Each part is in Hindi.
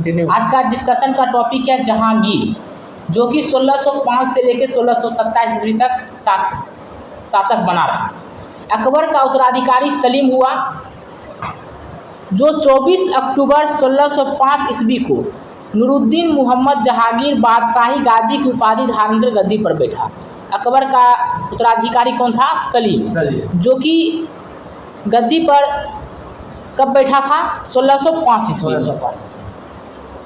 कंटिन्यू। आज का डिस्कशन का टॉपिक है जहांगीर, जो कि 1605 से लेकर 1627 ईस्वी तक शासक बना रहा। अकबर का उत्तराधिकारी सलीम हुआ, जो 24 अक्टूबर 1605 ईस्वी को नूरुद्दीन मोहम्मद जहांगीर बादशाही गाजी की उपाधि धारण कर गद्दी पर बैठा। अकबर का उत्तराधिकारी कौन था? सलीम, जो कि गद्दी पर कब बैठा था? 1605 ईस्वी में।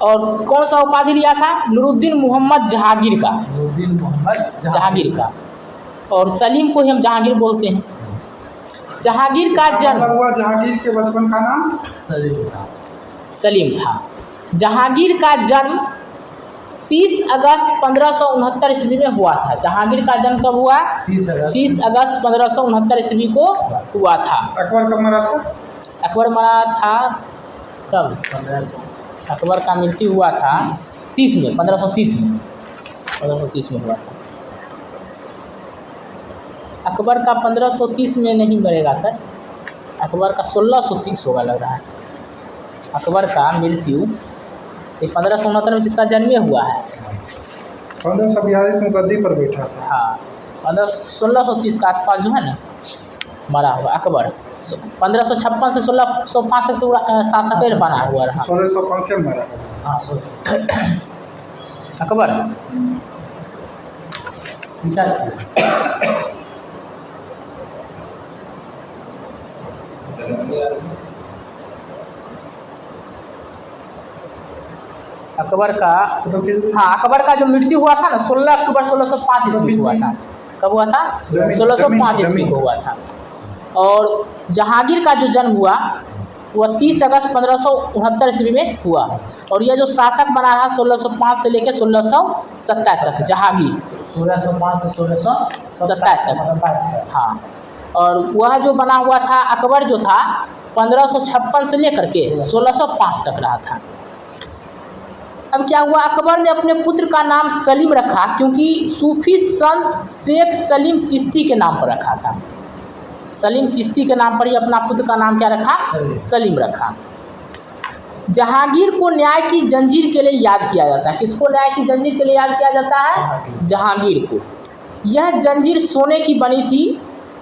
और कौन सा उपाधि लिया था? नूरुद्दीन मोहम्मद जहांगीर का। नूरुद्दीन मोहम्मद जहांगीर का। और सलीम को ही हम जहांगीर बोलते हैं। जहांगीर का जन्म हुआ, जहांगीर के बचपन का नाम सलीम था। जहांगीर का जन्म 30 अगस्त 1569 ईस्वी में हुआ था। जहांगीर का जन्म कब हुआ? 30 अगस्त 1569 ईस्वी को हुआ था। अकबर कब मरा था? अकबर मरा था कब? 1500। अकबर का मृत्यु हुआ था 30 में, 1530 में, 1530 में हुआ था। अकबर का 1530 में नहीं मरेगा सर, अकबर का 1630 होगा लग रहा है। अकबर का मृत्यु 1569 में जिसका जन्म हुआ है। 1542 में गद्दी पर बैठा था। हाँ, 1630 के आसपास जो है ना मरा हुआ अकबर। 1556 से 1605 तक तो शासक बना हुआ रहा। 1605 में मरा। हाँ, अकबर अकबर का हाँ, अकबर का जो मृत्यु हुआ था ना 16 अक्टूबर 1605 ईस्वी को हुआ था। कब हुआ था? 1605 ईस्वी को हुआ था। और जहांगीर का जो जन्म हुआ वह 30 अगस्त 1569 ईस्वी में हुआ। और यह जो शासक बना रहा 1605 से लेकर 1627 तक, जहांगीर 1605 से 1627 तक। 22। हाँ, और वह जो बना हुआ था अकबर जो था 1556 से लेकर के 1605 तक रहा था। अब क्या हुआ, अकबर ने अपने पुत्र का नाम सलीम रखा, क्योंकि सूफी संत शेख सलीम चिश्ती के नाम पर रखा था। सलीम चिश्ती के नाम पर ही अपना पुत्र का नाम क्या रखा? सलीम रखा। जहांगीर को न्याय की जंजीर के लिए याद किया जाता है। किसको न्याय की जंजीर के लिए याद किया जाता है? जहांगीर को। यह जंजीर सोने की बनी थी,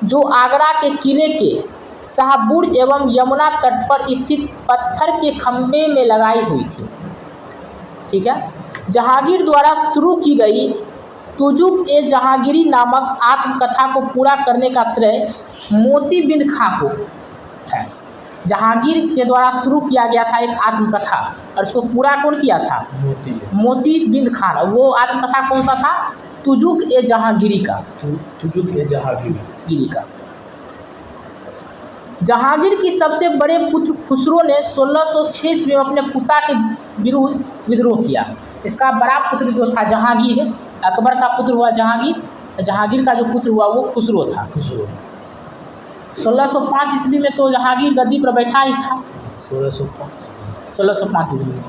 जो आगरा के किले के शाहबुर्ज एवं यमुना तट पर स्थित पत्थर के खंभे में लगाई हुई थी। ठीक है। जहांगीर द्वारा शुरू की गई तुजुक ए जहांगीरी नामक आत्मकथा को पूरा करने का श्रेय मोती बिंद खां को है। जहांगीर के द्वारा शुरू किया गया था एक आत्मकथा, और इसको पूरा कौन किया था? मोती बिंद खान। वो आत्मकथा कौन सा था? तुजुक ए जहांगीरी का। तुजुक ए जहांगीरी का। जहांगीर की सबसे बड़े पुत्र खुसरो ने 1606 ईस्वी में अपने पिता के विरुद्ध विद्रोह किया। इसका बड़ा पुत्र जो था जहांगीर, अकबर का पुत्र हुआ जहांगीर, जहांगीर का जो पुत्र हुआ वो खुसरो था। 1605 ईस्वी में तो जहांगीर गद्दी पर बैठा ही था, 1605 ईस्वी में।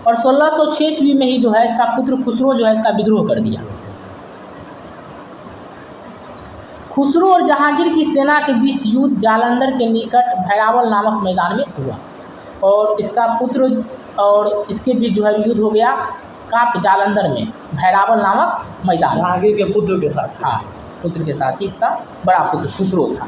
और 1606 ईस्वी में ही जो है इसका पुत्र खुसरो जो है इसका विद्रोह कर दिया। खुसरो और जहांगीर की सेना के बीच युद्ध जालंधर के निकट भैरावल नामक मैदान में हुआ। और इसका पुत्र और इसके बीच जो है युद्ध हो गया कहाँ? जालंधर में, भैरावल नामक मैदान। जहांगीर के पुत्र के साथ। हाँ, पुत्र के साथ ही इसका बड़ा पुत्र खुसरो था।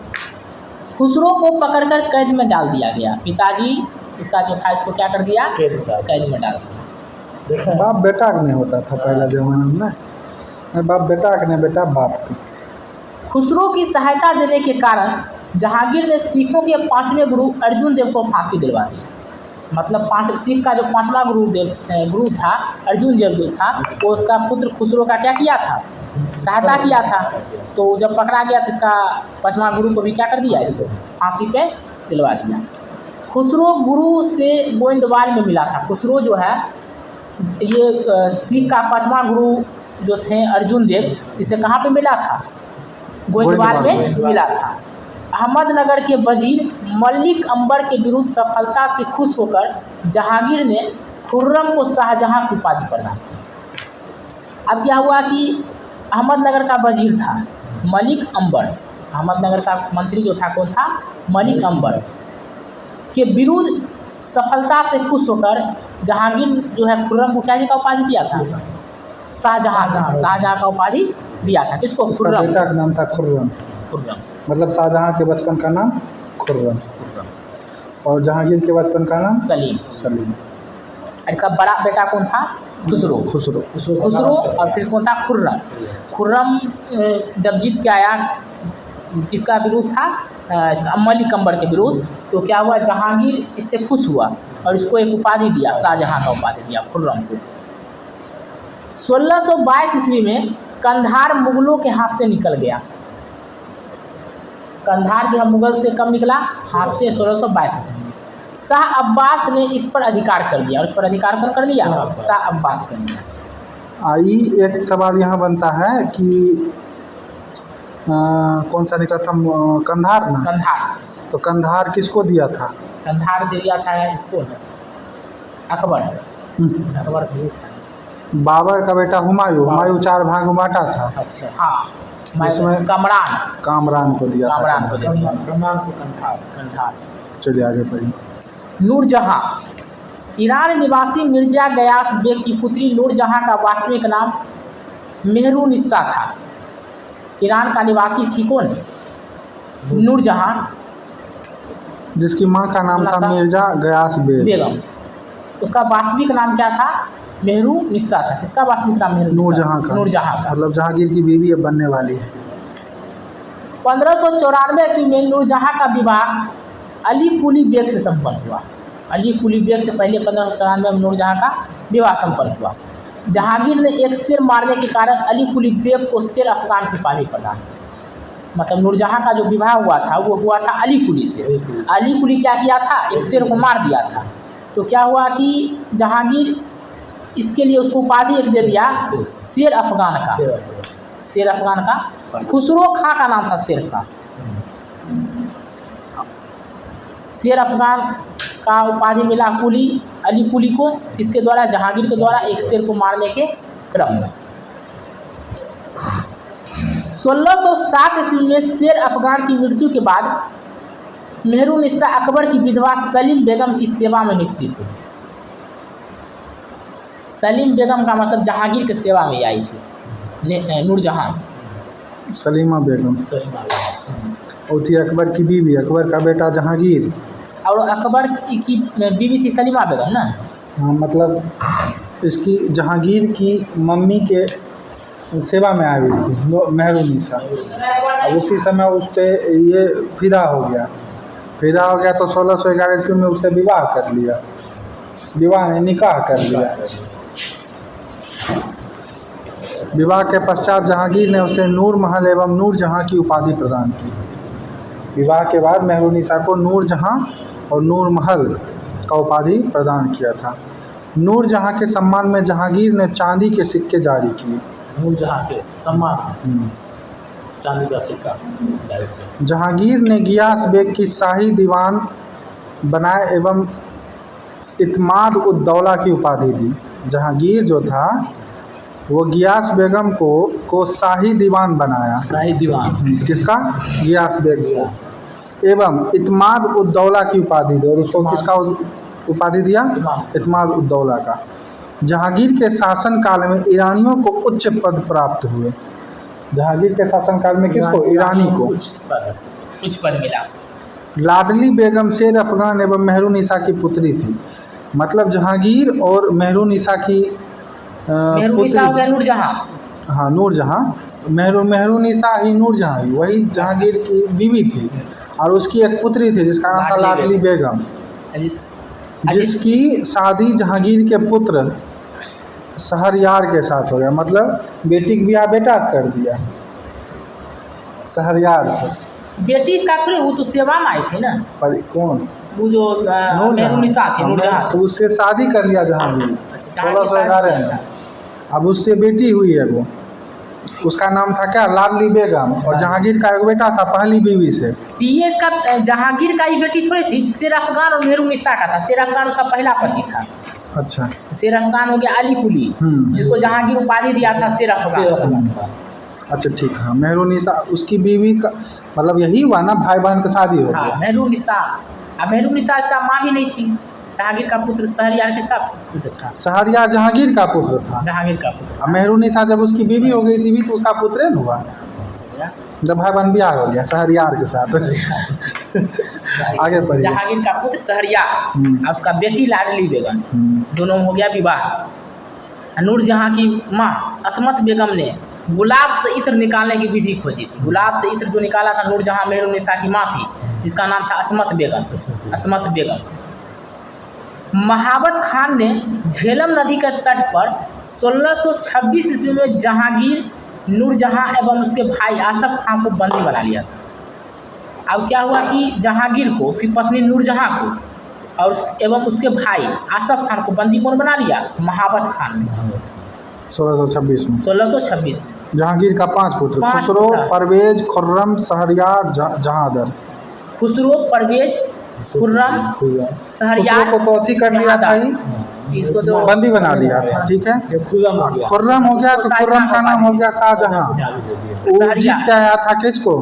खुसरो को पकड़कर कैद में डाल दिया गया। पिताजी इसका जो था इसको क्या कर दिया? कैद में डाल दिया। बाप बेटा नहीं होता था पहला जमाना में, बाप बेटा के नहीं, बेटा बाप की। खुसरो की सहायता देने के कारण जहांगीर ने सिखों के 5वें गुरु अर्जुन देव को फांसी दिलवा दी। मतलब सिख का जो 5वां गुरु था अर्जुन देव जो था, वो उसका पुत्र खुसरो का क्या किया था? सहायता किया था। तो जब पकड़ा गया तो इसका 5वां गुरु को भी क्या कर दिया? इसको फांसी पे दिलवा दिया। खुसरो गुरु से गोविंदवाल में मिला था। खुसरो जो है ये सिख का 5वां गुरु जो थे अर्जुन देव, इसे कहाँ पे मिला था? गोविंदवाल में मिला था। अहमदनगर के वजीर मलिक अंबर के विरुद्ध सफलता से खुश होकर जहांगीर ने खुर्रम को शाहजहां की उपाधि प्रदान की। अब क्या हुआ कि अहमदनगर का वजीर था मलिक अंबर, अहमदनगर का मंत्री जो था कौन था? मलिक अंबर के विरुद्ध सफलता से खुश होकर जहांगीर जो है खुर्रम को क्या जी का उपाधि दिया था? शाहजहां। शाहजहां का उपाधि दिया था किसको? उसका खुर्रम। बेटा का नाम था खुर्रम, खुर्रम। मतलब शाहजहां के बचपन का नाम खुर्रम और जहांगीर के बचपन का नाम सलीम। सलीम। और इसका बड़ा बेटा कौन था? खुसरो। खुसरो। खुसरो और फिर कौन था? खुर्रम। खुर्रम जब जीत के आया किसका विरोध था? इसका मलिक अंबर के विरोध। तो क्या हुआ? जहांगीर इससे खुश हुआ और इसको एक उपाधि दिया, शाहजहां का उपाधि दिया खुर्रम को। 1622 ईस्वी में कंधार मुगलों के हाथ से निकल गया। कंधार जो है मुगल से कब निकला? हाथ से 1622 ईस्वी में। शाह अब्बास ने इस पर अधिकार कर लिया और इस पर अधिकार कौन कर लिया? शाह अब्बास कर लिया। आई एक सवाल यहाँ बनता है कि कौन सा निकला था? कंधार ना? कंधार। तो कंधार किसको दिया था? कंधार दे दिया था इसको ना, अकबर। अकबर को दिया था। बाबर का बेटा हुमायूं, हुमायूं 4 भाग में बांटा था। अच्छा हाँ, उसमें कमरान। कामरान को दिया था। कामरान को दे दिया। कमरान को कंधार। कंधार। चलिए आगे पढ़िए। नूरजहां। ईरान निवासी मिर्जा गयास बेग की पुत्री नूरजहां का वास्तविक नाम मेहरुनिस्सा था। ईरान का निवासी थी कौन? नूरजहां, जिसकी माँ का नाम था मिर्जा गयास बेगम। उसका वास्तविक नाम क्या था? मेहरुनिस्सा था। किसका वास्तविक नाम? नूरजहां का। नूरजहां का। मतलब जहांगीर की बीवी अब बनने वाली है। 1594 ईस्वी में नूरजहां का विवाह अली कुली बेग से संपन्न हुआ। अली कुली बेग से पहले 1594 में नूरजहां का विवाह संपन्न हुआ। जहांगीर ने एक शेर मारने के कारण अली कुली बेग को शेर अफगान की उपाधि प्रदान की। मतलब नूरजहां का जो विवाह हुआ था वो हुआ था अली कुली से। अली कुली क्या किया था? एक शेर को मार दिया था। तो क्या हुआ कि जहांगीर इसके लिए उसको उपाधि एक दे दिया, शेर अफगान का। शेर अफगान का। खुसरो खां का नाम था शेरशाह। शेर अफगान का उपाधि मिला कुली, अली कुली को। इसके द्वारा जहांगीर के द्वारा एक शेर को मारने के क्रम में 1607 ईस्वी में शेर अफगान की मृत्यु के बाद मेहरुनिस्सा अकबर की विधवा सलीम बेगम की सेवा में नियुक्ति हुई। सलीम बेगम का मतलब जहांगीर की सेवा में आई थी नूरजहां। सलीमा बेगम वो थी अकबर की बीवी, अकबर का बेटा जहांगीर। और अकबर की बीवी थी सलीमा बेगम ना? हाँ, मतलब इसकी जहांगीर की मम्मी के सेवा में आई हुई थी मेहरुनिस्सा। अब उसी समय उस पर ये फिदा हो गया। तो 1611 ईस्वी में उससे विवाह कर लिया। विवाह ने निकाह कर लिया। विवाह के पश्चात जहांगीर ने उसे नूर महल एवं नूरजहां की उपाधि प्रदान की। विवाह के बाद मेहरुनिस्सा को नूरजहां और नूर महल का उपाधि प्रदान किया था। नूरजहां के सम्मान में जहांगीर ने चांदी के सिक्के जारी किए। नूरजहां के सम्मान चांदी का सिक्का जारी किया। जहांगीर ने गियास बेग की शाही दीवान बनाए एवं इत्माद उद दौला की उपाधि दी। जहांगीर जो था वो गियास बेगम को शाही दीवान बनाया। शाही दीवान किसका? गियास बेग को। एवं इत्माद उद दौला की उपाधि दी। और उसको किसका उपाधि दिया? इत्माद उद दौला का। जहांगीर के शासनकाल में ईरानियों को उच्च पद प्राप्त हुए। जहांगीर के शासनकाल में किसको? ईरानी को कुछ पद मिला। लाडली बेगम शेर अफगान एवं मेहरुनिस्सा की पुत्री थी। मतलब जहांगीर और मेहरुनिस्सा की मेहरुनिस्सा हो गया नूरजहां। हाँ, नूरजहां। मेहरुनिस्सा ही नूरजहां ही वही जहांगीर की बीवी थी। और उसकी एक पुत्री थी जिसका नाम था लाडली बेगम, जिसकी शादी जहांगीर के पुत्र शहरयार के साथ हो गया। मतलब बेटी का ब्याह बेटा से कर दिया, शहरयार से। बेटी इसका थोड़ी, वो तो सेवा में आई थी ना। पर कौन? वो जो मेहरुनिस्सा थी, नूरजहां। तो उससे शादी कर लिया जहांगीर 1611 में। अब उससे बेटी हुई है वो, उसका नाम था क्या? लाडली बेगम। और जहांगीर का एक बेटा था पहली बीवी से। ये इसका जहांगीर का ही बेटी थोड़ी थी। शेर अफगान और मेहरुनिस्सा का था। शेर अफगान उसका पहला पति था। अच्छा, शेर अफगान हो गया अली कुली, जिसको जहांगीर उपाधि दिया था शेर अफगान। अच्छा ठीक है। मेहरुनिस्सा उसकी बीवी का मतलब यही हुआ ना, भाई बहन का शादी हो गया। हाँ, मेहरुनिस्सा। अब मेहरुनिस्सा इसका माँ भी नहीं थी, जहांगीर का पुत्र शहरयार किसका पुत्र था? शहरयार जहांगीर का पुत्र था। जहांगीर का पुत्र अब मेहरुन्निसा जब उसकी बीवी हो गई थी भी तो उसका पुत्र है ना हुआ, था। जब भाई बहन ब्याह हो गया शहरयार के साथ। आगे बढ़िए। जहांगीर का पुत्र शहरयार और उसका बेटी लाडली बेगम, दोनों में हो गया विवाह। नूरजहां की माँ असमत बेगम ने गुलाब से इत्र निकालने की विधि खोजी थी। गुलाब से इत्र जो निकाला था नूरजहां मेहरुन्निसा की माँ थी, जिसका नाम था असमत बेगम। असमत बेगम। महाबत खान ने झेलम नदी के तट पर 1626 ईस्वी में जहांगीर, नूरजहां एवं उसके भाई आसफ खान को बंदी बना लिया था। अब क्या हुआ कि जहांगीर को, उसकी पत्नी नूरजहां को और एवं उसके भाई आसफ खान को बंदी कौन बना लिया? महाबत खान ने 1626 में। 1626 में। जहांगीर का 5 पुत्र, 5 खुसरो, पुत्र। परवेज, खुर्रम, शहरयार, जहांदर। खुसरो, परवेज, खुर्रम, शहरयार, खुसरो को कौथी कर लिया था ही? इसको तो बंदी बना लिया था, ठीक है। खुर्रम हो गया। खुर्रम हो गया तो खुर्रम का नाम हो गया शाहजहां। वो जीत के आया था किसको?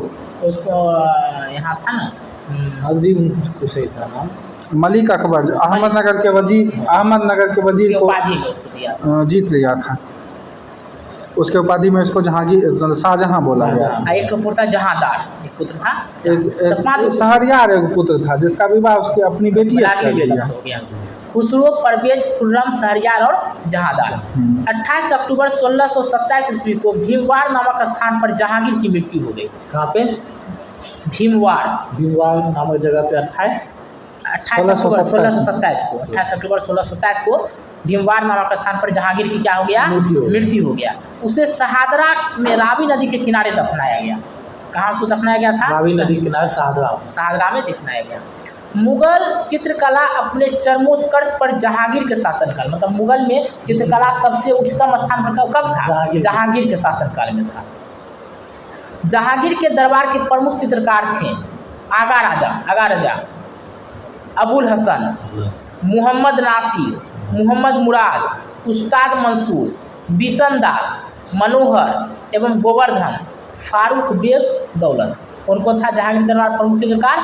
उसको यहाँ था ना अग्रिम कुछ ही था नाम, मलिक अकबर, अहमदनगर के वजीर को उपाधि में उसको दिया। जीत लिया था। उसके उपाधि में उसको जहांगीर, शाहजहां बोला गया। एक तो पुत्र था जहांदार, एक पुत्र था एक शहरयार एक पुत्र था जिसका विवाह उसकी अपनी बेटी से कर दिया। हो गया। खुसरो, परवेज, खुर्रम, शहरयार और जहांदार। 28 अक्टूबर 1627 ईस्वी को भीमवार नामक स्थान पर जहांगीर की मृत्यु हो गई। कहाँ पे? भीमवार नामक जगह पे 28 अक्टूबर 1627 को भीमवार नामक स्थान पर जहांगीर की क्या हो गया? मृत्यु हो गया। उसे शहादरा में रावी नदी के किनारे दफनाया गया। कहाँ उसको दफनाया गया था? रावी नदी के किनारे शहादरा में दफनाया गया। मुगल चित्रकला अपने चरमोत्कर्ष पर जहांगीर के शासनकाल, मतलब मुगल में चित्रकला सबसे उच्चतम स्थान पर कब था? जहांगीर के शासनकाल में था। जहांगीर के दरबार के प्रमुख चित्रकार थे आगा राजा, अबुल हसन, मोहम्मद नासिर, मोहम्मद मुराद, उस्ताद मंसूर, बिशन दास, मनोहर एवं गोवर्धन, फारूक बेग दौलत। उनको था जहांगीर दरबार प्रमुख चित्रकार,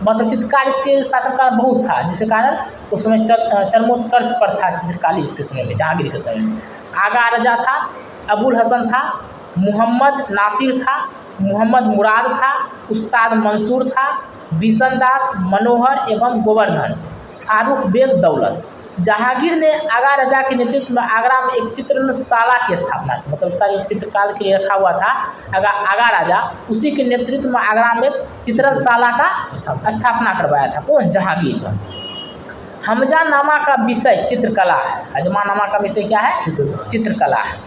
मतलब चित्रकार इसके शासनकाल बहुत था, जिसके कारण उस समय चरमोत्कर्ष पर था चित्रकारी इसके समय में, जहांगीर के समय में। आगा राजा था, अबुल हसन था, मोहम्मद नासिर था, मोहम्मद मुराद था, उस्ताद मंसूर था, बिशन दास, मनोहर एवं गोवर्धन, फारूक बेग दौलत। जहांगीर ने आगा राजा के नेतृत्व में आगरा में एक चित्रशाला की स्थापना की, मतलब उसका जो चित्रकाल के लिए रखा हुआ था आगा राजा, उसी के नेतृत्व में आगरा में एक चित्रशाला का स्थापना करवाया था। कौन? जहांगीर। हमजानामा का विषय चित्रकला है। हजमानामा का विषय क्या है? चित्रकला है।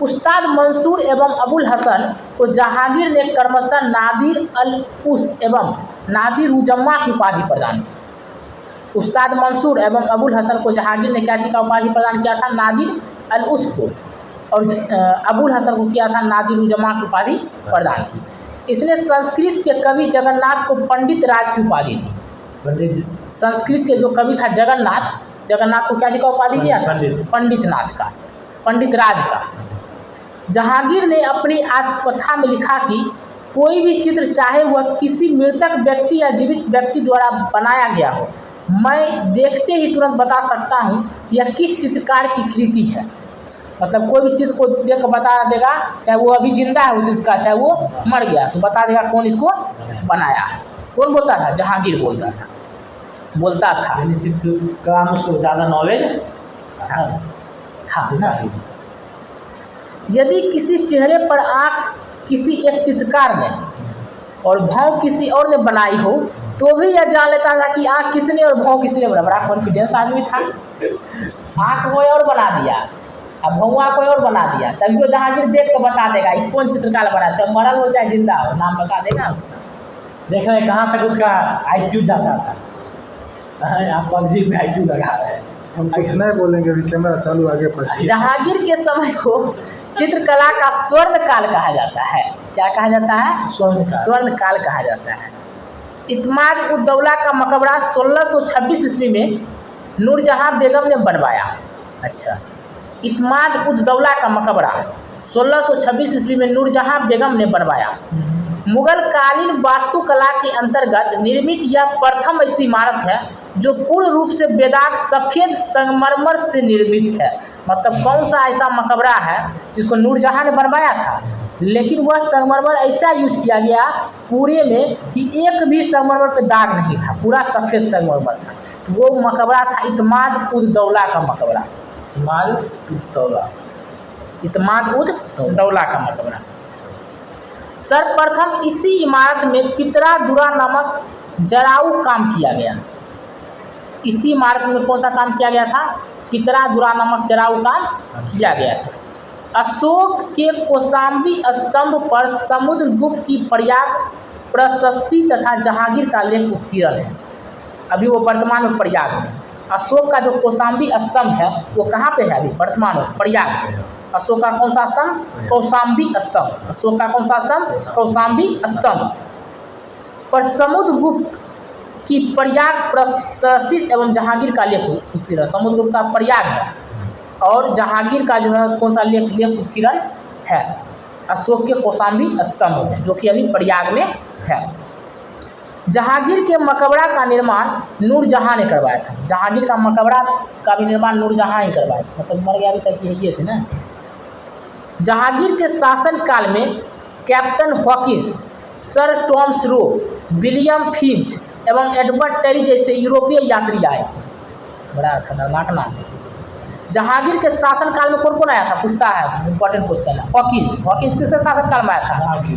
उस्ताद मंसूर एवं अबुल हसन को जहांगीर ने क्रमशः नादिर अल उस एवं नादिर उजम्मा की उपाधि प्रदान की। उस्ताद मंसूर एवं अबुल हसन को जहांगीर ने क्या चीज़ का उपाधि प्रदान किया था? नादिर अल उस को, और अबुल हसन को किया था नादिर उजम्मा की उपाधि प्रदान की। इसने संस्कृत के कवि जगन्नाथ को पंडित राज की उपाधि दी। संस्कृत के जो कवि था जगन्नाथ को क्या चीज़ का उपाधि दिया था? पंडित राज का। जहांगीर ने अपनी आत्मकथा में लिखा कि कोई भी चित्र, चाहे वह किसी मृतक व्यक्ति या जीवित व्यक्ति द्वारा बनाया गया हो, मैं देखते ही तुरंत बता सकता हूँ यह किस चित्रकार की कृति है। मतलब कोई भी चित्र को देख कर बता देगा, चाहे वो अभी जिंदा है उस चित्रकार, चाहे वो मर गया, तो बता देगा कौन इसको बनाया है। कौन बोलता था? जहांगीर बोलता था। चित्रकला में उसको ज़्यादा नॉलेज था ना। यदि किसी चेहरे पर आँख किसी एक चित्रकार ने और भाव किसी और ने बनाई हो, तो भी यह जान लेता था कि आँख किसने और भाव किसने बनाया। बड़ा कॉन्फिडेंस आदमी था। आँख कोई और बना दिया, अब भौआ कोई और बना दिया, तभी वो जहांगीर देख कर बता देगा ये कौन चित्रकार बनाया, चाहे मरल हो चाहे जिंदा हो, नाम बता देगा उसका। देख रहे कहाँ तक उसका IQ जाता था। आप PUBG में IQ लगा रहे हैं। हम कुछ नहीं बोलेंगे, अभी कैमरा चालू, आगे बढ़िए। जहांगीर के समय को चित्रकला का स्वर्ण काल कहा जाता है। क्या कहा जाता है? स्वर्ण काल कहा जाता है। इत्माद उद दौला का मकबरा 1626 ईस्वी में नूरजहां बेगम ने बनवाया। अच्छा, इत्माद उद दौला का मकबरा 1626 ईस्वी में नूरजहां बेगम ने बनवाया। मुगल कालीन वास्तुकला के अंतर्गत निर्मित यह प्रथम ऐसी इमारत है जो पूर्ण रूप से बेदाग सफ़ेद संगमरमर से निर्मित है। मतलब कौन सा ऐसा मकबरा है जिसको नूरजहां ने बनवाया था, लेकिन वह संगमरमर ऐसा यूज किया गया पूरे में कि एक भी संगमरमर पे दाग नहीं था, पूरा सफ़ेद संगमरमर था। वो मकबरा था इत्माद उद दौला का मकबरा। इत्माद उद दौला का मकबरा। सर्वप्रथम इसी इमारत में पितरा दुरा नामक जराऊ काम किया गया। इसी इमारत में कौन सा काम किया गया था? पितरा दुरा नामक जराऊ काम किया गया था। अशोक के कौशाम्बी स्तंभ पर समुद्रगुप्त की प्रयाग प्रशस्ति तथा जहांगीर का लेख उत्कीर्ण है। अभी वो वर्तमान में प्रयाग में। अशोक का जो कौशाम्बी स्तंभ है वो कहाँ पे है? अभी वर्तमान में प्रयाग में। अशोक का कौन सा स्तंभ? कौशाम्बी स्तंभ। अशोक का कौन सा स्तंभ? कौशाम्बी स्तंभ पर समुद्रगुप्त की प्रयाग प्रशस्ति एवं जहांगीर का लेख उत्कीर्ण। समुद्रगुप्त का प्रयाग है और जहांगीर का जो है कौन सा लेख उत्कीर्ण है? अशोक के कौशाम्बी स्तंभ में, जो कि अभी प्रयाग में है। जहांगीर के मकबरा का निर्माण नूरजहां ने करवाया था। जहांगीर का मकबरा का भी निर्माण नूरजहां ही करवाया, मतलब मर गया अभी तक ये थे ना। जहांगीर के शासन काल में captain Hawkins, sir Thomas Roe, William Finch एवं एडवर्ड टेरी जैसे यूरोपीय यात्री आए थे। बड़ा खतरनाक नाम है। जहांगीर के शासनकाल में कौन कौन आया था? पूछता है, इंपॉर्टेंट क्वेश्चन है। हॉकिंस किसके शासनकाल में आया था?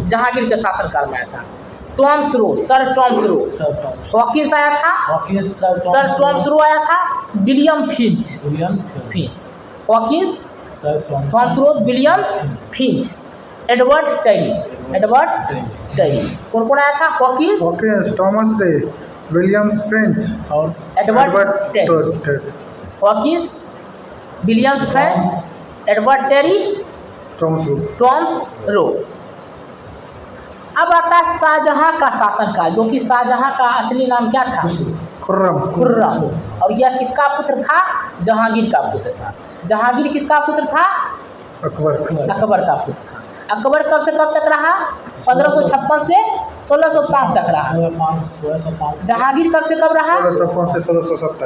जहांगीर के शासनकाल में आया था। Thomas Roe, sir Thomas Roe, Hawkins आया था, सर टॉमस रो आया था, William Finch, Hawkins, Thomas Roe, William Finch, Edward Terry. कौन कौन आया था? Hawkins, Thomas Ray, Williams French और Edward Terry. Hawkins, Williams French, Edward Terry, Thomas Roe. अब आता है शाहजहां का शासनकाल, जो कि शाहजहां का असली नाम क्या था? खुर्रम। और यह किसका पुत्र था? जहांगीर का पुत्र था। जहांगीर किसका पुत्र था? अकबर का पुत्र था। अकबर कब से कब तक रहा? 1556 से 1605 तक रहा। जहांगीर कब से कब रहा? 1605 से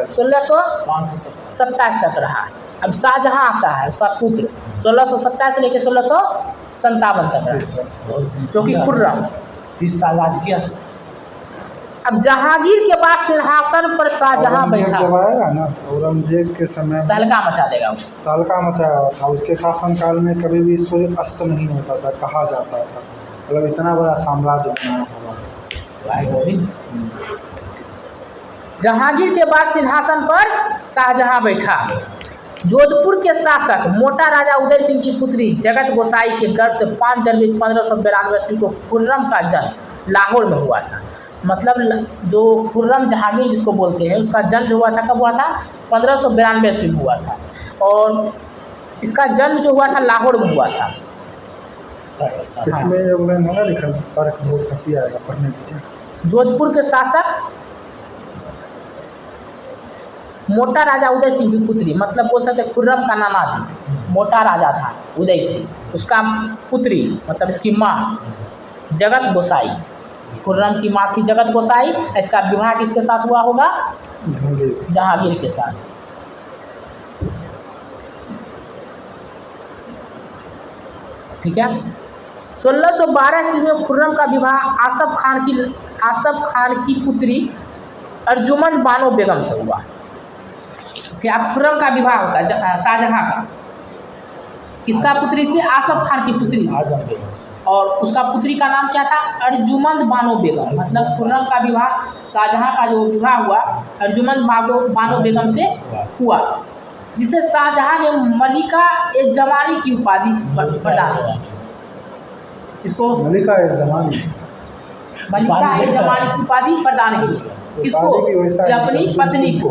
1627 तक रहा। अब शाहजहां आता है, उसका पुत्र 1627 से लेकर 1657 तक रहा, जो कि खुर्रम 30 साल राज किया। अब जहांगीर के बाद सिंहासन पर शाहजहां बैठा। जब आएगा ना औरंगजेब के समय तहलका मचा देगा। तहलका मचाया था। उसके शासनकाल में कभी भी सूर्य अस्त नहीं होता था, कहा जाता था। मतलब इतना बड़ा साम्राज्य बनाया हुआ। जहांगीर के बाद सिंहासन पर शाहजहां बैठा। जोधपुर के शासक मोटा राजा उदय सिंह की पुत्री जगत गोसाई के गर्भ से 5 जनवरी 1592 ईस्वी को खुर्रम का जन्म लाहौर में हुआ था। मतलब जो खुर्रम जहांगीर जिसको बोलते हैं, उसका जन्म हुआ था, कब हुआ था? 1592 ईस्वी में हुआ था। और इसका जन्म जो हुआ था लाहौर में हुआ था। इसमें लिखा बहुत हंसी आएगा, पढ़ने दीजिए। जोधपुर के शासक मोटा राजा उदय सिंह की पुत्री, मतलब बोल सकते खुर्रम का नाना जी मोटा राजा था उदय सिंह, उसका पुत्री मतलब इसकी माँ जगत गोसाई। खुर्रम की माँ थी जगत गोसाई। इसका विवाह किसके साथ हुआ होगा? जहांगीर के साथ। ठीक है। 1612 ईस्वी में खुर्रम का विवाह आसफ खान की पुत्री अर्जुमंद बानो बेगम से हुआ। क्या खुर्रम का विवाह होता है शाहजहां का किसका पुत्री से? आसफ खान की पुत्री से। और उसका पुत्री का नाम क्या था? अर्जुमंद बानो बेगम। मतलब खुर्रम का विवाह, शाहजहां का जो विवाह हुआ अर्जुमंद बानो बेगम से हुआ, जिसे शाहजहां ने मलिका ए जमानी की उपाधि प्रदान की। इसको मलिका ए जमानी की उपाधि प्रदान की। किसको? अपनी पत्नी को।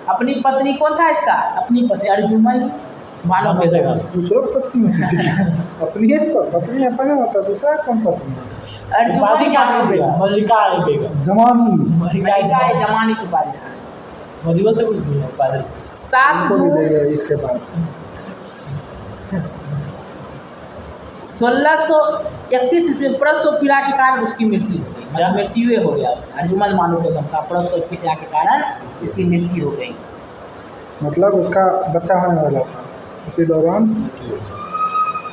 अपनी पत्नी कौन था इसका? अपनी पत्नी अर्जुमंद बानो बेगम। दूसरा पत्नी अपनी एक पत्नी अपने होता, दूसरा कौन पत्नी? मल्लिका बेगम जमानी। मलिका ए जमानी की उपाधि। 7 जून इसके बाद 1600 31 ईस्वी में प्रसव पीड़ा के कारण उसकी मृत्यु हो गई, मतलब मृत्यु हो गया उसका। अर्जुमंद बानो बेगम का प्रसव पीड़ा के कारण इसकी मृत्यु हो गई। मतलब उसका बच्चा होने वाला था उसी दौरान।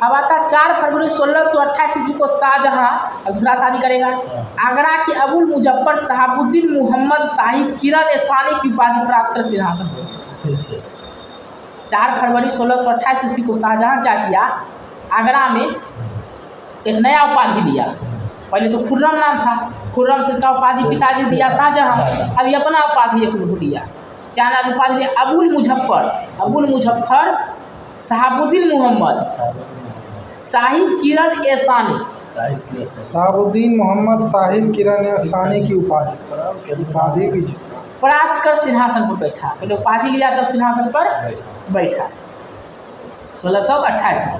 अब आता 4 फरवरी 1628 ईस्वी को शाहजहां अब दूसरा शादी करेगा। आगरा के अबुल मुजफ्फर शहाबुद्दीन मुहम्मद साहिब किरण एसानी की उपाधि प्राप्त कर सिंहासन पर बैठे। 4 फरवरी 1628 ईस्वी को शाहजहां क्या किया, आगरा में एक नया उपाधि लिया। पहले तो खुर्रम नाम था, खुर्रम से इसका उपाधि पिताजी दिया शाहजहां, अभी अपना उपाधि एक लिया। क्या नाम उपाधि लिया, अबुल मुजफ्फर शहाबुद्दीन मुहम्मद साहिब किरण एसानी, शहाबुद्दीन मोहम्मद साहिब किरण एसानी की उपाधि भी जीता, प्राप्त कर सिंहासन पर बैठा। पहले उपाधि लिया तब सिंहासन पर बैठा 1628 में।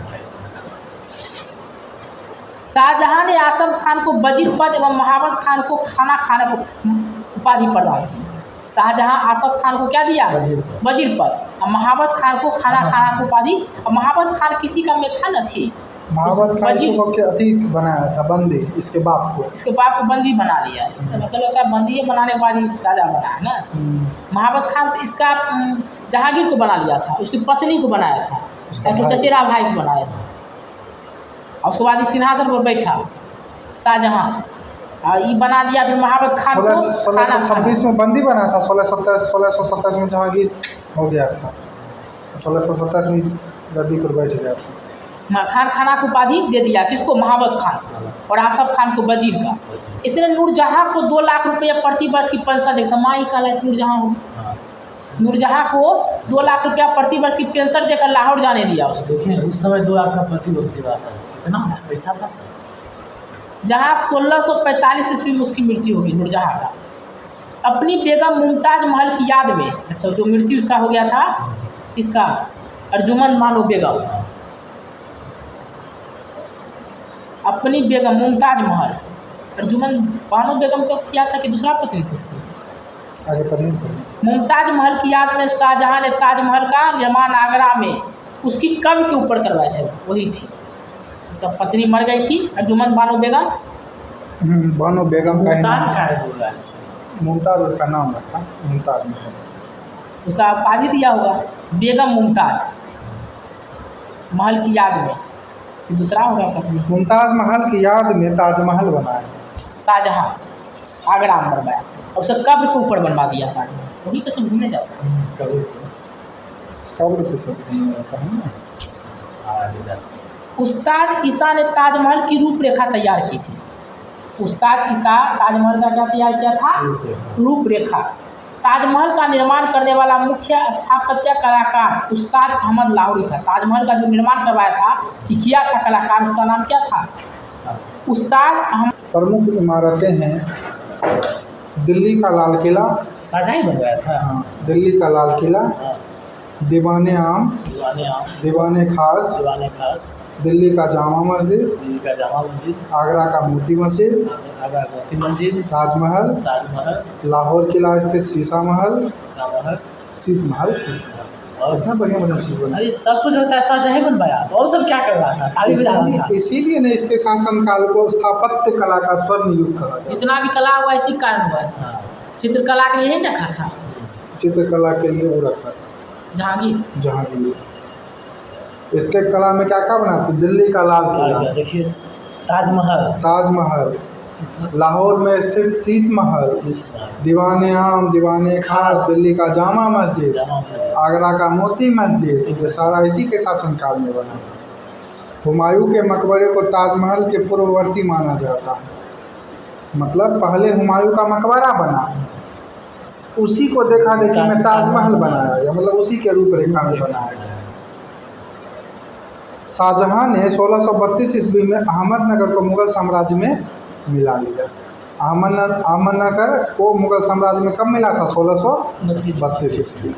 शाहजहां ने आसम खान को वजीर पद एवं महाबत खान को खाना खाने को उपाधि प्रदान की। शाहजहां आसफ खान को क्या दिया, वजीर पद, और महाबत खान को खाना खाना को उपाधि। और महाबत खान किसी का मेथा न थी, महाबत खान को के अतीत बनाया था बंदी, इसके बाप को बंदी बना लिया। इसका मतलब होता है बंदी बनाने के बाद ही राजा बना है ना। महाबत खान तो इसका जहांगीर को बना लिया था, उसकी पत्नी को बनाया था, चचेरा भाई को बनाया था। और उसके बाद सिंहासन पर बैठा शाहजहां, और ये बना दिया फिर महाबत खान को। 1626 में बंदी बना था, 1627 में जहांगीर हो गया था, 1627 में गद्दी पर बैठ गया था। खान खाना को उपाधि दे दिया किसको, महाबत खान, और आसफ खान को वजीर का। इसने नूरजहां को 2 लाख रुपये प्रति वर्ष की पेंशन देकर, माँ ही कहला नूरजहां को 2 लाख रुपया प्रति वर्ष की पेंशन देकर लाहौर जाने दिया उसको। देखिए उस समय 2 लाख का प्रति वर्ष की बात है, कितना पैसा था। जहाँ 1645 ईस्वी में उसकी मृत्यु होगी नूरजहां का, अपनी बेगम मुमताज महल की याद में। अच्छा, जो मृत्यु उसका हो गया था इसका अर्जुमंद बानो बेगम, अपनी बेगम मुमताज महल, अर्जुमंद बानो बेगम को क्या था कि दूसरा पत्नी थी इसकी, आगे पढ़िए। मुमताज महल की याद में शाहजहां ने ताजमहल का निर्माण आगरा में उसकी कब्र के ऊपर करवाया था, वही थी। उसका पत्नी मर गई थी अर्जुमंद बानो बेगम, बानो बेगम का मुमताज उसका नाम रखा, मुमताज महल, उसका उपाधि दिया होगा बेगम मुमताज महल की याद में, दूसरा होगा पत्नी। मुमताज महल की याद में ताजमहल बनाया शाहजहां, आगरा में बनवाया, और उसका कब्र के ऊपर बनवा दिया था, वही तो सब घूमने जाता है। कब्र पे सब घूमने जाता है ना। उस्ताद ईसा ने ताजमहल की रूपरेखा तैयार की थी। उस्ताद ईसा ताजमहल का क्या तैयार किया था, रूपरेखा। ताजमहल का निर्माण करने वाला मुख्य स्थापत्य कलाकार उस्ताद अहमद लाहौरी था। ताजमहल का जो निर्माण करवाया था, कि किया था कलाकार, उसका नाम क्या था, उस्ताद अहमद। प्रमुख इमारतें हैं दिल्ली का लाल किला, शाहजहां ही बनवाया था। हाँ, दिल्ली का लाल किला, दीवाने आम, दीवाने खास, दिल्ली का जामा मस्जिद, आगरा का मोती मस्जिद, ताजमहल, लाहौर किला स्थित शीशा महल, शीश महल। इतना बढ़िया बढ़िया चीज़ बना। अरे सब कुछ होता है शाहजहां बनवाया, तो और सब क्या कर रहा था। इसीलिए ने इसके शासनकाल को स्थापत्य कला का स्वर्ण युग कहा गया। जितना भी कला हुआ इसी कारण हुआ है। चित्रकला के लिए ही रखा था, चित्रकला के लिए वो रखा था जहांगीर। इसके कला में क्या क्या बनाते, दिल्ली का लाल किला, देखिए ताजमहल, लाहौर में स्थित शीश महल, दीवाने आम, दीवाने खास, दिल्ली का जामा मस्जिद, आगरा का मोती मस्जिद, ये सारा इसी के शासनकाल में बना। हुमायूं के मकबरे को ताजमहल के पूर्ववर्ती माना जाता है, मतलब पहले हुमायूं का मकबरा बना, उसी को देखा देखी में ताजमहल बनाया गया, मतलब उसी के रूपरेखा में बनाया गया। शाहजहां ने 1632 ईस्वी में अहमदनगर को मुगल साम्राज्य में मिला लिया। अहमदनगर को मुगल साम्राज्य में कब मिला था, 1632 ईस्वी।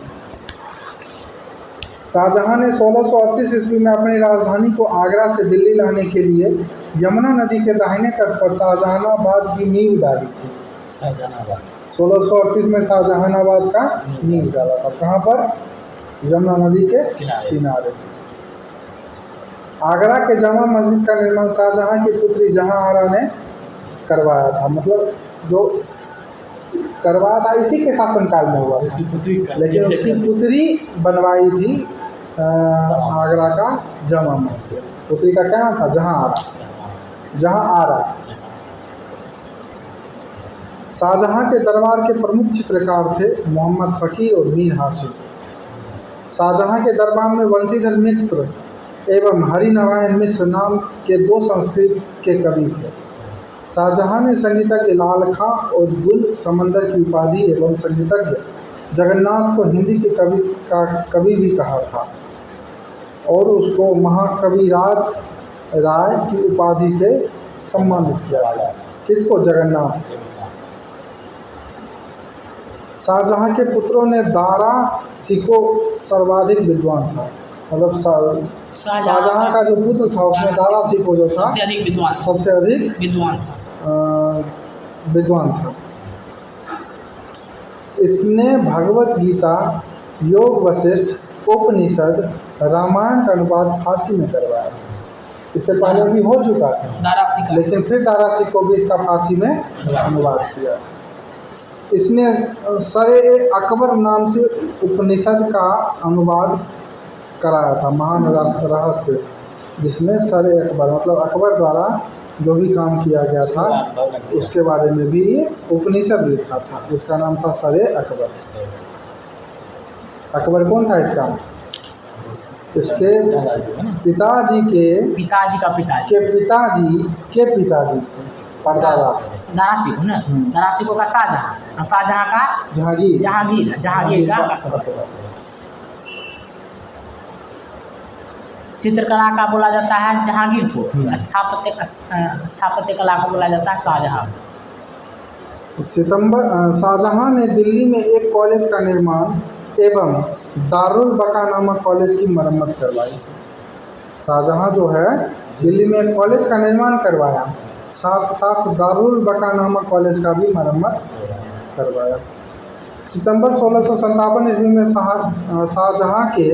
शाहजहां ने 1638 ईस्वी में अपनी राजधानी को आगरा से दिल्ली लाने के लिए यमुना नदी के दाहिने तट पर शाहजहानाबाद की नींव डाली थी। 1638 में शाहजहानाबाद का नींव डाला था, कहाँ पर, यमुना नदी के किनारे। आगरा के जामा मस्जिद का निर्माण शाहजहां की पुत्री जहांआरा ने करवाया था। मतलब जो करवाया था इसी के शासनकाल में हुआ था, उसकी पुत्री का लेकिन उसकी पुत्री बनवाई थी आगरा का जामा मस्जिद। पुत्री का क्या नाम था? जहांआरा। शाहजहां के दरबार के प्रमुख चित्रकार थे मोहम्मद फ़कीर और मीर हाशिम। शाहजहां के दरबार में वंशीधर मिश्र एवं हरिनारायण मिश्र नाम के 2 संस्कृत के कवि थे। शाहजहां ने संगीतज्ञ लाल खां और गुल समंदर की उपाधि एवं संगीतज्ञ जगन्नाथ को हिंदी के कवि भी कहा था और उसको महाकविराज राय की उपाधि से सम्मानित किया गया। किसको? जगन्नाथ। शाहजहां के पुत्रों ने दारा सिको सर्वाधिक विद्वान था। मतलब शाहजहां का जो पुत्र था उसमें दारा सिको जो था सबसे अधिक विद्वान था। इसने भगवत गीता, योग वशिष्ठ, उपनिषद, रामायण का अनुवाद फारसी में करवाया। इससे पहले भी हो चुका था, लेकिन फिर दारा सिको भी इसका फारसी में अनुवाद किया। इसने सरे अकबर नाम से उपनिषद का अनुवाद कराया था, महान रहस्य, जिसमें सरे अकबर मतलब अकबर द्वारा जो भी काम किया गया था उसके बारे में भी ये उपनिषद लिखा था, जिसका नाम था सरे अकबर। अकबर कौन था इसका? इसके पिताजी के पिताजी परदादा दारा सिको ना, दारा सिको का शाहजहां, शाहजहां का जहांगीर का अकबर। चित्रकला का बोला जाता है जहांगीर को, स्थापत्य कला को बोला जाता है शाहजहां। शाहजहां ने दिल्ली में एक कॉलेज का निर्माण एवं दारुल बका नामक कॉलेज की मरम्मत करवाई। शाहजहां जो है दिल्ली में एक कॉलेज का निर्माण करवाया, साथ साथ दारुल बका नामक कॉलेज का भी मरम्मत करवाया। सितंबर 1657 ईस्वी में शाहजहां के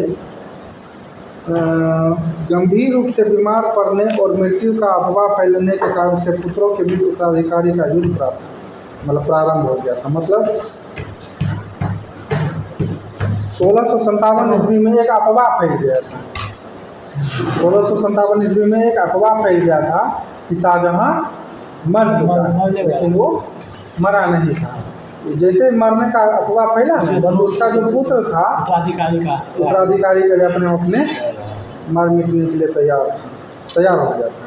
गंभीर रूप से बीमार पड़ने और मृत्यु का अफवाह फैलने के कारण उसके पुत्रों के बीच उत्तराधिकारी का युद्ध प्रारंभ हो गया था। मतलब 1657 ईस्वी में एक अफवाह फैल गया था। 1657 ईस्वी में एक अफवाह फैल गया था कि शाहजहां मर चुका, लेकिन वो मरा नहीं था। जैसे मरने का अफवाह फैला ना, बस उसका जो पुत्र था उत्तराधिकारी के लिए अपने मर मिटने के लिए तैयार हो गया था।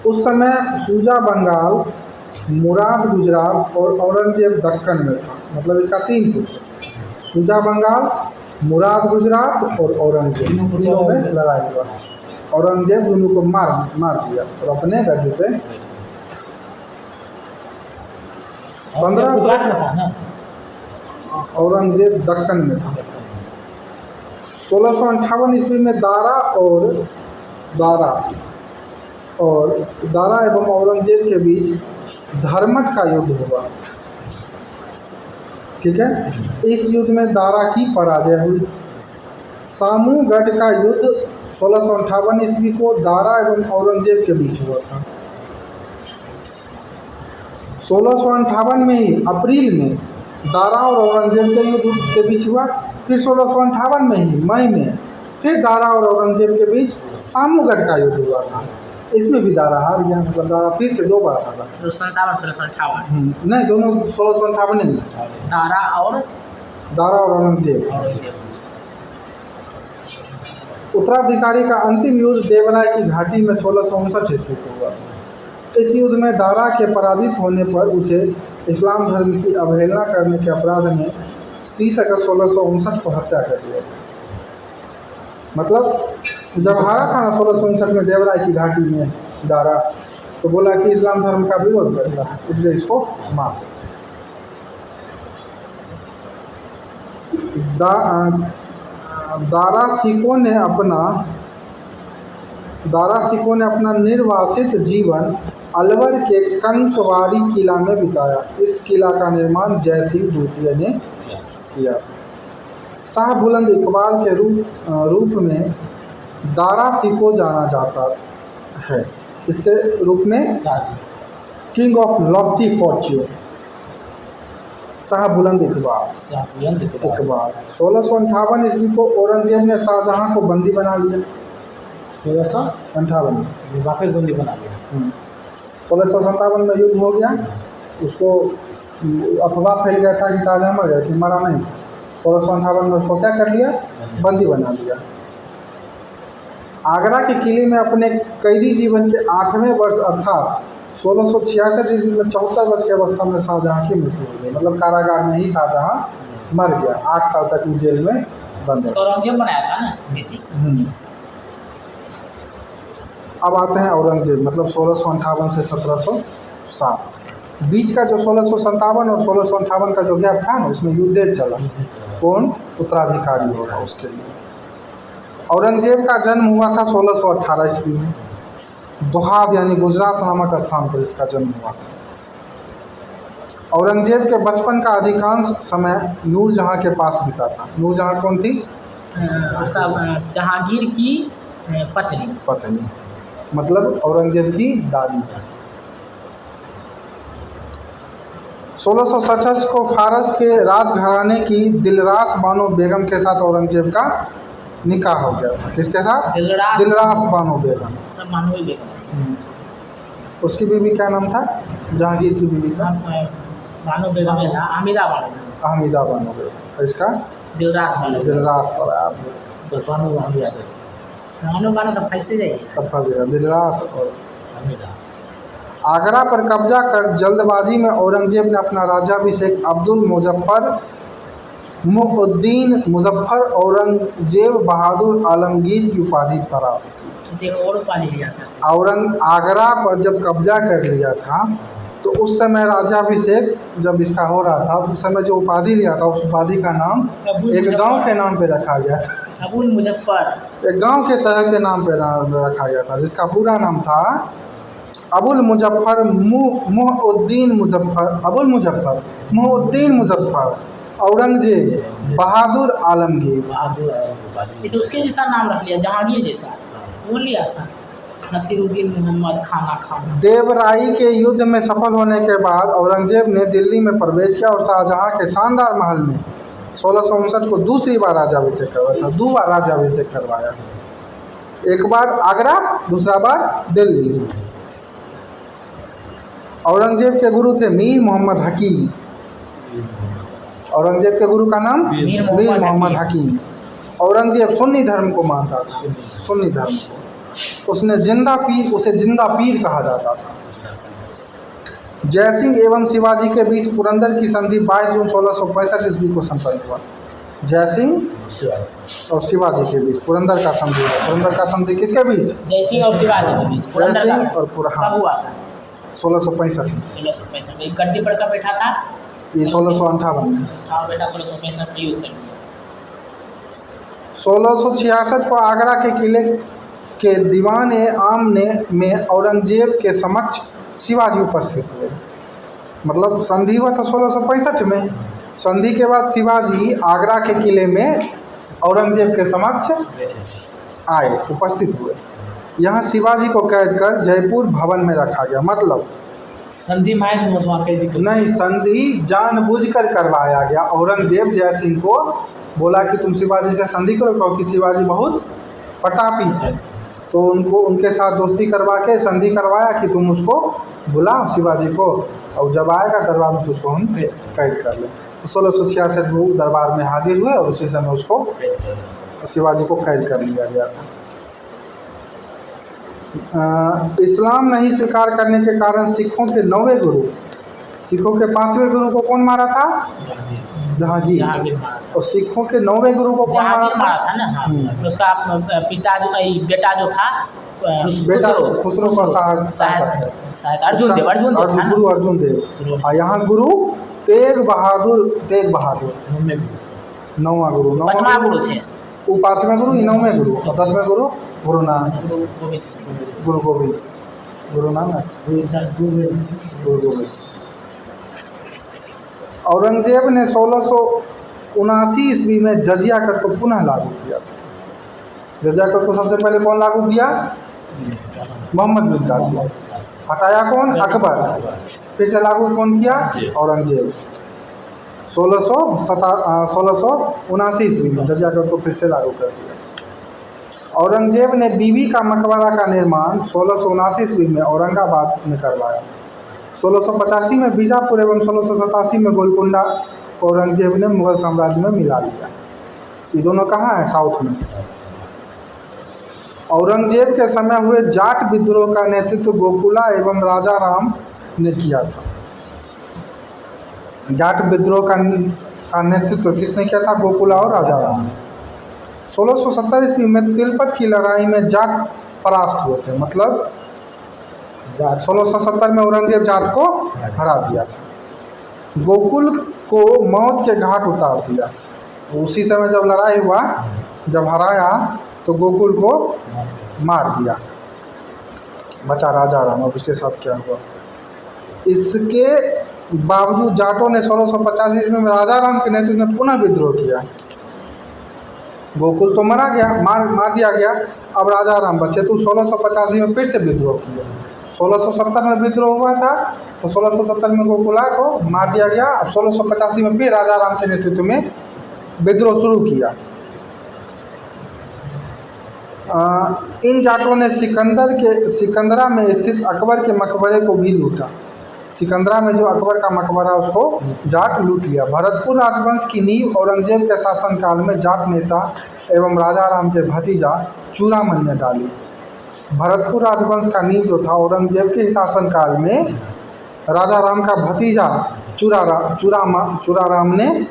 उस समय सूजा बंगाल, मुराद गुजरात और औरंगजेब दक्कन में था। मतलब इसका 3 पुत्र, सूजा बंगाल, मुराद गुजरात और औरंगजेब, तीनों में लड़ाई हुआ। औरंगजेब दोनों को मार दिया और अपने गद्दी पे 15 औरंगजेब दक्कन में था। 1658 ईस्वी में दारा एवं औरंगजेब के बीच धर्मट का युद्ध हुआ। ठीक है, इस युद्ध में दारा की पराजय हुई। सामूगढ़ का युद्ध 1658 ईस्वी को दारा एवं औरंगजेब के बीच हुआ था। 1658 में ही अप्रैल में दारा और औरंगजेब के युद्ध के बीच हुआ। फिर 1658 में ही मई में फिर दारा और औरंगजेब के बीच सामूगढ़ का युद्ध हुआ था। इसमें भी दारा हार गया। मतलब दारा फिर से 2 बार हारा। 1658 नहीं, दोनों 1658 में दारा और औरंगजेब। उत्तराधिकारी का अंतिम युद्ध देवराय की घाटी में 1659 ईस्वी को हुआ। इस युद्ध में दारा के पराजित होने पर उसे इस्लाम धर्म की अवहेलना करने के अपराध में 30 अगस्त 1659 को हत्या कर दिया। मतलब जब हारा था ना 1659 में देवराय की घाटी में दारा, तो बोला कि इस्लाम धर्म का विरोध कर रहा है, इसलिए इसको मार दो। दारा सिको ने अपना निर्वासित जीवन अलवर के कंकवाड़ी किला में बिताया। इस किला का निर्माण जयसिंह द्वितीय ने किया। शाह बुलंद इकबाल के रूप में दारा सिको जाना जाता है, इसके रूप में शादी king of Lofty Fortune, Shah बुलंद इकबाल। शाहबुलंद इकबाल 1658 ईस्वी को औरंगजेब ने शाहजहां को बंदी बना लिया। 1658 58 वापस बंदी बना लिया। 1657 में युद्ध हो गया, उसको अफवाह फैल गया था कि शाहजहां मर गया, कि मरा नहीं। 1658 में उसको क्या कर लिया, बंदी बना लिया। आगरा के किले में अपने कैदी जीवन के 8वें वर्ष अर्थात 1666 ईस्वी में 74 वर्ष की अवस्था में शाहजहां की मृत्यु हो गई। मतलब कारागार में ही शाहजहां मर गया, 8 साल तक वो जेल में बंद है। औरंगजेब बनाया था ना बेटी। अब आते हैं औरंगजेब, मतलब 1658 से 1707। बीच का जो 1657 और 1658 का जो गैप था ना, उसमें युद्ध चला। कौन उत्तराधिकारी होगा उसके लिए। औरंगजेब का जन्म हुआ था 1618 ईस्वी में, दोहाब यानी गुजरात नामक स्थान पर इसका जन्म हुआ था। औरंगजेब के बचपन का अधिकांश समय नूरजहां के पास बीता था। नूरजहां कौन थी? उसका जहांगीर की पत्नी। पत्नी, मतलब औरंगजेब की दादी। 1667 को फारस के राजघराने की दिलरास बानो बेगम के साथ औरंगजेब का निकाह हो गया था। किसके साथ? दिलरास बानो बेगम। सब मानवी बेगम। उसकी बीवी क्या नाम था? जहांगीर की बीवी का बानो बेगम है ना, हमीदा बानो। हमीदा बानो बेगम। इसका दिलरास बानो। दिलरास पर आप बानो बानो याद है। बानो बानो तो फंसे जाइए। तब फंसेगा दिलरास। और हमीदा आगरा पर कब्जा कर जल्दबाजी में औरंगजेब ने अपना राज्याभिषेक अब्दुल मुउद्दीन मुजफ्फर औरंगजेब बहादुर आलमगीर की उपाधि प्राप्त की। और उपाधि लिया था। आगरा पर जब कब्जा कर लिया था तो उस समय राज्याभिषेक जब इसका हो रहा था, उस समय जो उपाधि लिया था, उस उपाधि का नाम एक गांव के नाम पे रखा गया था। अबुल मुजफ्फर, एक गांव के तरह के नाम पे रखा गया था, जिसका पूरा नाम था अबुल मुजफ्फर मुउद्दीन मुजफ्फर, अबुल मुजफ्फर मुउद्दीन मुजफ्फर औरंगजेब बहादुर आलमगीर। ये तो उसके जैसा नाम रख लिया, जहांगीर जैसा बोल लिया था। नसीरुद्दीन मोहम्मद खाना खान। देवराई के युद्ध में सफल होने के बाद औरंगजेब ने दिल्ली में प्रवेश किया और शाहजहां के शानदार महल में 1659 को दूसरी बार राज्याभिषेक करवाया था। 2 बार राज्याभिषेक करवाया, एक बार आगरा, दूसरा बार दिल्ली। औरंगजेब के गुरु थे मीर मोहम्मद हकीम। औरंगजेब के गुरु का नाम मीर मोहम्मद हकीम। औरंगजेब सुन्नी धर्म को मानता था, सुन्नी धर्म को। उसे जिंदा पीर कहा जाता था। जयसिंह एवं शिवाजी के बीच पुरंदर की संधि 22 जून 1665 ईस्वी को संपन्न हुआ। जयसिंह और शिवाजी के बीच पुरंदर का संधि हुआ। पुरंदर का संधि किसके बीच? जयसिंह और शिवाजी के बीच। जयसिंह और कब हुआ था? 1665। 1665 गद्दी पर कब बैठा था? ये 1658 में। हाँ बेटा, 1665 में युद्ध कर लिया। 1666 को आगरा के किले के दीवान ए आम में औरंगजेब के समक्ष शिवाजी उपस्थित हुए। मतलब संधि हुआ था 1665 में। संधि के बाद शिवाजी आगरा के किले में औरंगजेब के समक्ष आए, उपस्थित हुए। यहाँ शिवाजी को कैद कर जयपुर भवन में रखा गया। मतलब संधि मायने नहीं, संधि जानबूझकर करवाया गया। औरंगजेब जयसिंह को बोला कि तुम शिवाजी से संधि करो, क्योंकि शिवाजी बहुत प्रतापी है। तो उनके साथ दोस्ती करवा के संधि करवाया कि तुम उसको बुलाओ शिवाजी को, और जब आएगा दरबार में तो उसको हम कैद कर लें। तो 1666 वो दरबार में हाजिर हुए और उसी समय उसको शिवाजी को कैद कर लिया गया था। इस्लाम नहीं स्वीकार करने के कारण सिखों के 9वें गुरु, सिखों के 5वें गुरु को कौन मारा था? जहांगीर। और सिखों के 9वें गुरु को कौन मारा था ना? उसका पिता जो बेटा जो था, बेटा खुसरो का शायद अर्जुन देव, गुरु अर्जुन देव। और यहाँ गुरु तेग बहादुर 9वां गुरु, 5वां गुरु थे। वो 5वें गुरु, 9वें गुरु, और 10वें गुरु गुरु नानक, गुरु गोविंद सिंह, गुरु नानक, गुरु गोविंद सिंह। औरंगजेब ने 1679 ईस्वी में जजिया कर को पुनः लागू किया था। जजिया कोड को सबसे पहले कौन लागू किया? मोहम्मद बिन कासिम। हटाया कौन? अकबर। फिर से लागू कौन किया? औरंगजेब। 1679 ईस्वी में जजिया कोड को फिर से लागू कर दिया। औरंगजेब ने बीबी का मकबरा का निर्माण 1679 ईस्वी में औरंगाबाद में करवाया। 1685 में बीजापुर एवं 1687 में गोलकुंडा औरंगजेब ने मुगल साम्राज्य में मिला लिया। ये दोनों कहाँ है? साउथ में। औरंगजेब के समय हुए जाट विद्रोह का नेतृत्व गोकुला एवं राजा राम ने किया था। जाट विद्रोह का नेतृत्व किसने किया था? गोकुला और राजा राम। 1670 ईस्वी में तिलपत की लड़ाई में जाट परास्त हुए थे। मतलब 1670 में औरंगजेब जाट को हरा दिया था। गोकुल को मौत के घाट उतार दिया। उसी समय जब लड़ाई हुआ, जब हराया तो गोकुल को मार दिया, बचा राजा राम। अब उसके साथ क्या हुआ? इसके बावजूद जाटों ने 1685 ईस्वी में राजा राम के नेतृत्व में पुनः विद्रोह किया। गोकुल तो मारा गया, मार दिया गया। अब राजा राम बचे तो 1685 में फिर से विद्रोह किया। 1670 में विद्रोह हुआ था तो 1670 में गोकुला को मार दिया गया। अब 1685 में फिर राजा राम के नेतृत्व में विद्रोह शुरू किया। इन जाटों ने सिकंदरा में स्थित अकबर के मकबरे को भी लूटा। सिकंदरा में जो अकबर का मकबरा उसको जाट लूट लिया। भरतपुर राजवंश की नींव औरंगजेब के शासनकाल में जाट नेता एवं राजा राम के भतीजा चूड़ामन ने डाली। भरतपुर राजवंश का नींव जो था औरंगजेब के शासनकाल में राजा राम का भतीजा चूड़ाराम ने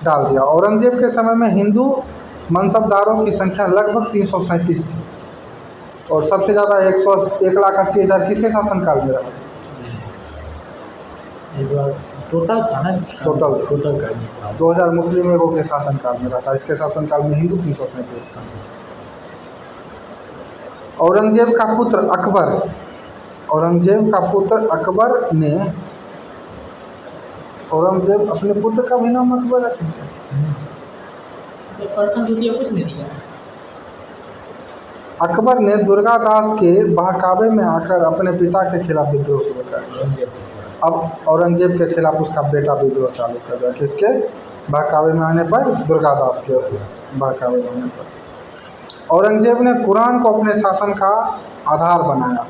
डाल दिया। औरंगजेब के समय में हिंदू मनसबदारों की संख्या लगभग 337 थी और सबसे ज़्यादा 1,80,000 किसके शासनकाल में रहा? टोटल था ना? टोटल का 2000 मुस्लिम लीगों के शासनकाल में रहा था। इसके शासनकाल में हिंदू 337 था। औरंगजेब का पुत्र अकबर ने औरंगजेब अपने पुत्र का भी नाम अकबर रखा। कुछ नहीं दिया। अकबर ने दुर्गादास के बहकावे में आकर अपने पिता के खिलाफ विद्रोह शुरू कर दिया। अब औरंगजेब के खिलाफ उसका बेटा विद्रोह चालू कर दिया। किसके बहकावे में आने पर? दुर्गादास के बहकावे में आने पर। औरंगजेब ने कुरान को अपने शासन का आधार बनाया।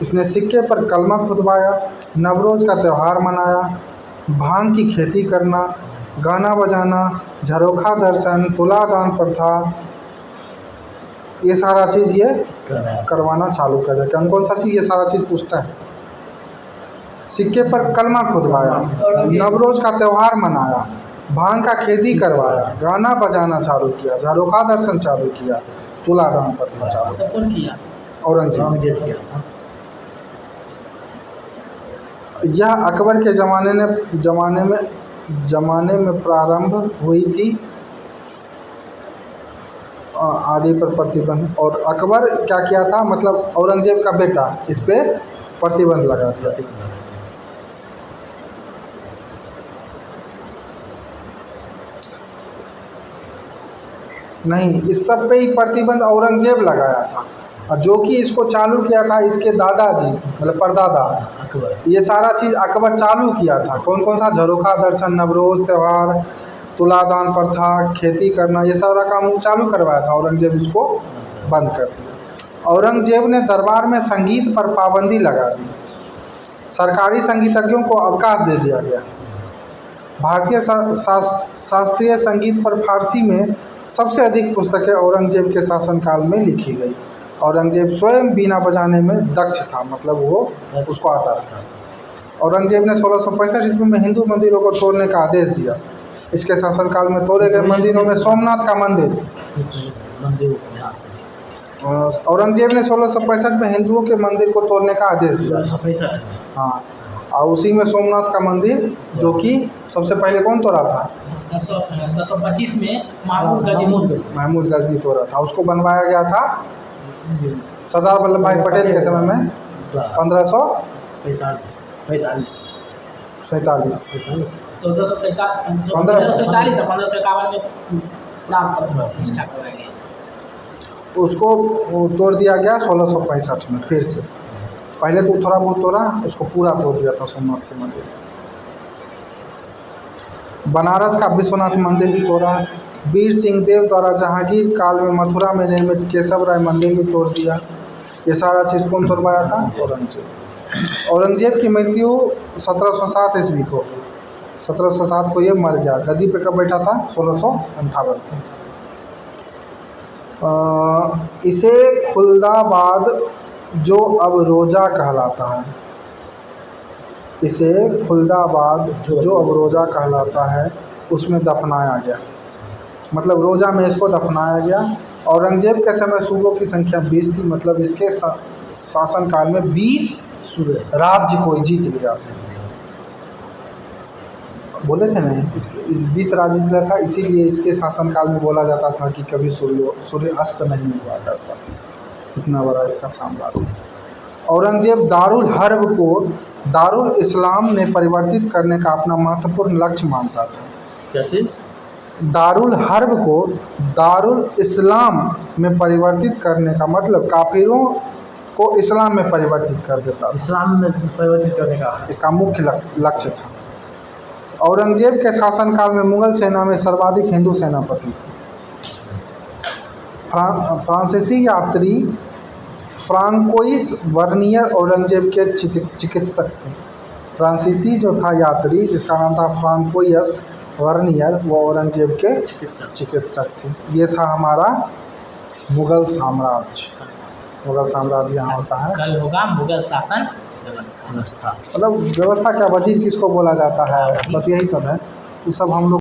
इसने सिक्के पर कलमा खुदवाया, नवरोज का त्यौहार मनाया, भांग की खेती करना, गाना बजाना, झरोखा दर्शन, तुलादान प्रथा, ये सारा चीज़ ये करवाना चालू कर दिया। कौन सा चीज़? ये सारा चीज़ पूछता है। सिक्के पर कलमा खुदवाया, नवरोज का त्यौहार मनाया, भांग का खेती करवाया, गाना बजाना चालू किया, झरोखा दर्शन चालू किया, तुलादान प्रथा चालू किया। औरंगजेब किया। यह अकबर के ज़माने में प्रारंभ हुई थी आदि पर प्रतिबंध। और अकबर क्या किया था? मतलब औरंगजेब का बेटा इस पे प्रतिबंध लगा दिया। नहीं, इस सब पे ही प्रतिबंध औरंगजेब लगाया था। और जो कि इसको चालू किया था इसके दादाजी, मतलब परदादा अकबर। ये सारा चीज़ अकबर चालू किया था। कौन सा? झरोखा दर्शन, नवरोज त्यौहार, तुलादान प्रथा, खेती करना, ये सारा काम वो चालू करवाया था। औरंगजेब इसको बंद कर दिया। औरंगजेब ने दरबार में संगीत पर पाबंदी लगा दी। सरकारी संगीतज्ञों को अवकाश दे दिया गया। भारतीय शास्त्रीय संगीत पर फारसी में सबसे अधिक पुस्तकें औरंगजेब के शासनकाल में लिखी गई। औरंगजेब स्वयं बीना बजाने में दक्ष था, मतलब वो उसको आता था। औरंगजेब ने 1665 ईस्वी में हिंदू मंदिरों को तोड़ने का आदेश दिया। इसके शासनकाल में तोड़े गए मंदिरों में सोमनाथ का मंदिर। औरंगजेब ने 1665 में हिंदुओं के मंदिर को तोड़ने का आदेश दिया। हाँ, और उसी में सोमनाथ का मंदिर, जो कि सबसे पहले कौन तोड़ा था? 1925 में महमूद गजनी तोड़ा था। उसको बनवाया गया था सरदार वल्लभ भाई पटेल के समय में 1547। 1547 में प्राप्त प्रतिष्ठा कराया गया। उसको वो तोड़ दिया गया 1665 में फिर से। पहले तो थोड़ा बहुत तोड़ा, उसको पूरा तोड़ दिया था सोमनाथ के मंदिर। बनारस का विश्वनाथ मंदिर भी तोड़ा। वीर सिंह देव द्वारा जहांगीर काल में मथुरा में निर्मित केशव राय मंदिर भी तोड़ दिया। ये सारा चीज़ कौन तोड़वाया था? औरंगजेब। औरंगजेब की मृत्यु 1707 ईस्वी को, 1707 को ये मर गया। गद्दी पे कब बैठा था? 1658 में। इसे खुलदाबाद जो अब रोजा कहलाता है, इसे खुलदाबाद जो अब रोजा कहलाता है उसमें दफनाया गया। मतलब रोजा में इसको दफनाया गया। औरंगजेब के समय सूबों की संख्या 20 थी, मतलब इसके शासनकाल में 20 राज्य कोई जीत गया। बोले थे ना इस 20 राज्य जिला था, इसीलिए इसके शासनकाल में बोला जाता था कि कभी सूर्य अस्त नहीं हुआ करता। इतना बड़ा इसका साम्राज्य। औरंगजेब दारुल हर्ब को दारुल इस्लाम में परिवर्तित करने का अपना महत्वपूर्ण लक्ष्य मानता था। क्या चीज़? दारुल हर्ब को दारुल इस्लाम में परिवर्तित करने का मतलब काफिरों को इस्लाम में परिवर्तित कर देता। इस्लाम में परिवर्तित करने का इसका मुख्य लक्ष्य था। औरंगजेब के शासनकाल में मुगल सेना में सर्वाधिक हिंदू सेनापति थे। फ्रांसीसी यात्री फ्रांकोइस वर्नियर औरंगजेब के चिकित्सक थे। फ्रांसीसी जो था यात्री, जिसका नाम था फ्रांकोइस वर्नियर, वो औरंगजेब के चिकित्सक थे। ये था हमारा मुगल साम्राज्य। मुगल साम्राज्य यहाँ होता है। कल होगा मुगल शासन व्यवस्था। मतलब व्यवस्था क्या, वजीर किसको बोला जाता है, बस यही सब है। वो सब हम लोग